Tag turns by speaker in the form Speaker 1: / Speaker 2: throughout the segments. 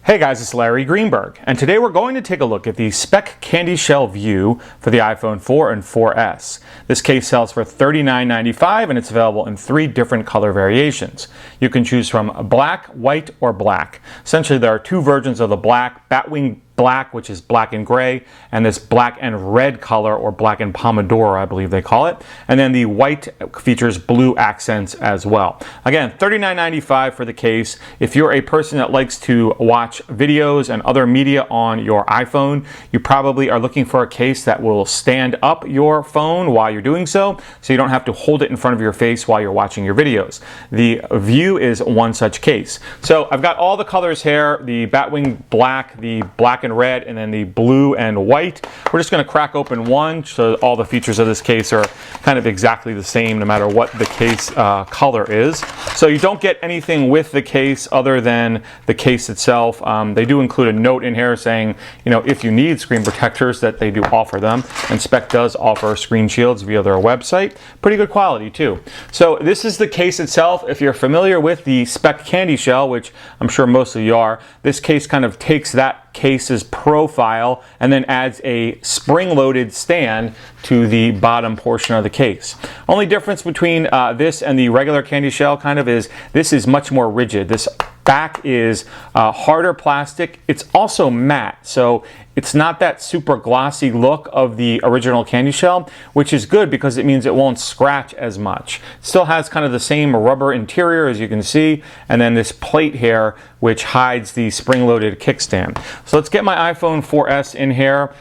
Speaker 1: Hey guys, it's Larry Greenberg, and today we're going to take a look at the Speck CandyShell View for the iPhone 4 and 4S. This case sells for $39.95 and it's available in 3 different color variations. You can choose from black, white, or black. Essentially there are 2 versions of the black, Batwing Black, which is black and gray, and this black and red color, or black and pomodoro, I believe they call it. And then the white features blue accents as well. Again, $39.95 for the case. If you're a person that likes to watch videos and other media on your iPhone, you probably are looking for a case that will stand up your phone while you're doing so you don't have to hold it in front of your face while you're watching your videos. The View is one such case. So I've got all the colors here, the Batwing Black, the black and red, and then the blue and white. We're just going to crack open one so all the features of this case are kind of exactly the same no matter what the case color is. So you don't get anything with the case other than the case itself. They do include a note in here saying, you know, if you need screen protectors, that they do offer them, and Speck does offer screen shields via their website. Pretty good quality too. So this is the case itself. If you're familiar with the Speck CandyShell, which I'm sure most of you are, this case kind of takes that case's profile and then adds a spring-loaded stand to the bottom portion of the case. Only difference between this and the regular CandyShell kind of is this is much more rigid. This back is harder plastic. It's also matte, so it's not that super glossy look of the original CandyShell, which is good because it means it won't scratch as much. It still has kind of the same rubber interior as you can see, and then this plate here which hides the spring-loaded kickstand. So let's get my iPhone 4S in here.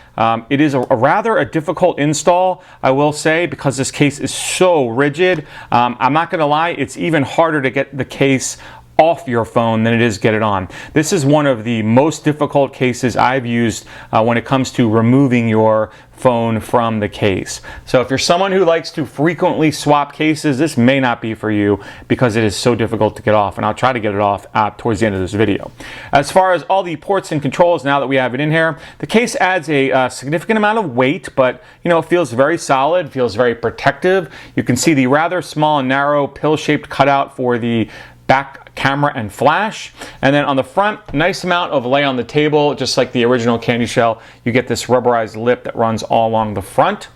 Speaker 1: It is a rather difficult install, I will say, because this case is so rigid. I'm not going to lie, it's even harder to get the case off your phone than it is get it on. This is one of the most difficult cases I've used when it comes to removing your phone from the case. So if you're someone who likes to frequently swap cases, this may not be for you because it is so difficult to get off, and I'll try to get it off towards the end of this video. As far as all the ports and controls, now that we have it in here, the case adds a significant amount of weight, but you know, it feels very solid, feels very protective. You can see the rather small and narrow pill-shaped cutout for the back camera and flash, and then on the front, nice amount of lay on the table, just like the original CandyShell. You get this rubberized lip that runs all along the front.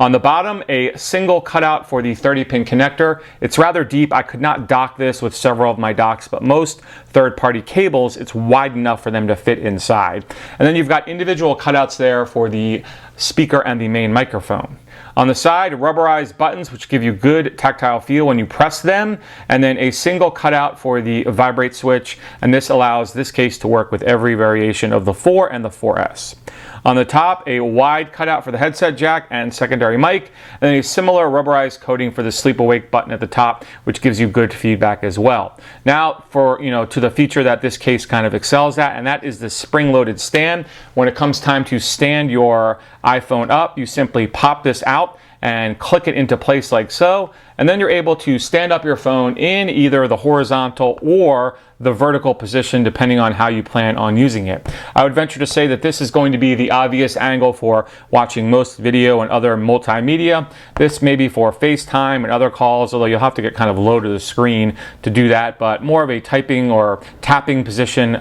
Speaker 1: On the bottom, a single cutout for the 30-pin connector. It's rather deep. I could not dock this with several of my docks, but most third-party cables, it's wide enough for them to fit inside. And then you've got individual cutouts there for the speaker and the main microphone. On the side, rubberized buttons which give you good tactile feel when you press them, and then a single cutout for the vibrate switch, and this allows this case to work with every variation of the 4 and the 4S. On the top, a wide cutout for the headset jack and secondary mic, and then a similar rubberized coating for the sleep awake button at the top, which gives you good feedback as well. Now for, to the feature that this case kind of excels at, and that is the spring-loaded stand. When it comes time to stand your iPhone up, you simply pop this out and click it into place like so, and then you're able to stand up your phone in either the horizontal or the vertical position depending on how you plan on using it. I would venture to say that this is going to be the obvious angle for watching most video and other multimedia. This may be for FaceTime and other calls, although you'll have to get kind of low to the screen to do that, but more of a typing or tapping position.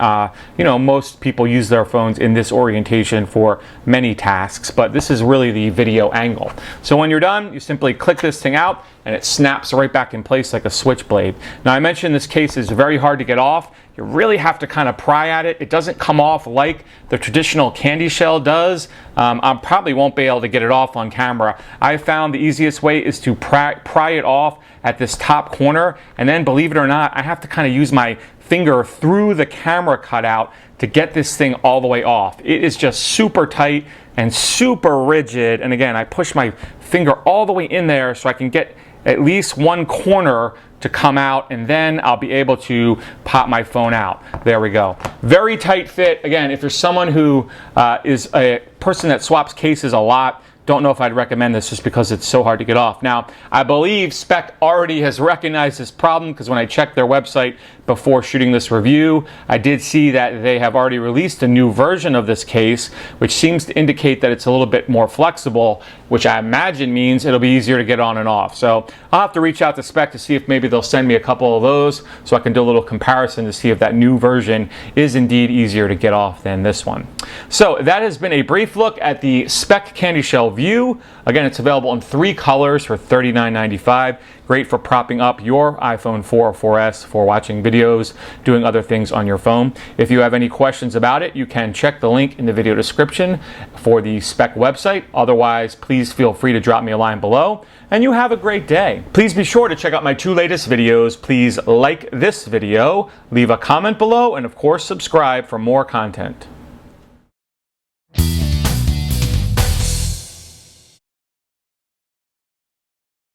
Speaker 1: Most people use their phones in this orientation for many tasks, but this is really the video angle. So when you're done, you simply click this thing out and it snaps right back in place like a switchblade. Now I mentioned this case is very hard to get off. You really have to kind of pry at it. It doesn't come off like the traditional CandyShell does. I probably won't be able to get it off on camera. I found the easiest way is to pry it off at this top corner, and then believe it or not, I have to kind of use my finger through the camera cutout to get this thing all the way off. It is just super tight and super rigid, and again, I push my finger all the way in there so I can get at least one corner to come out, and then I'll be able to pop my phone out. There we go. Very tight fit. Again, if you're someone who is a person that swaps cases a lot, don't know if I'd recommend this just because it's so hard to get off. Now, I believe Speck already has recognized this problem, because when I checked their website before shooting this review, I did see that they have already released a new version of this case, which seems to indicate that it's a little bit more flexible, which I imagine means it'll be easier to get on and off. So I'll have to reach out to Speck to see if maybe they'll send me a couple of those so I can do a little comparison to see if that new version is indeed easier to get off than this one. So that has been a brief look at the Speck CandyShell View. Again, it's available in 3 colors for $39.95. Great for propping up your iPhone 4 or 4S for watching videos, doing other things on your phone. If you have any questions about it, you can check the link in the video description for the Speck website. Otherwise, please feel free to drop me a line below, and you have a great day. Please be sure to check out my 2 latest videos. Please like this video, leave a comment below, and of course, subscribe for more content.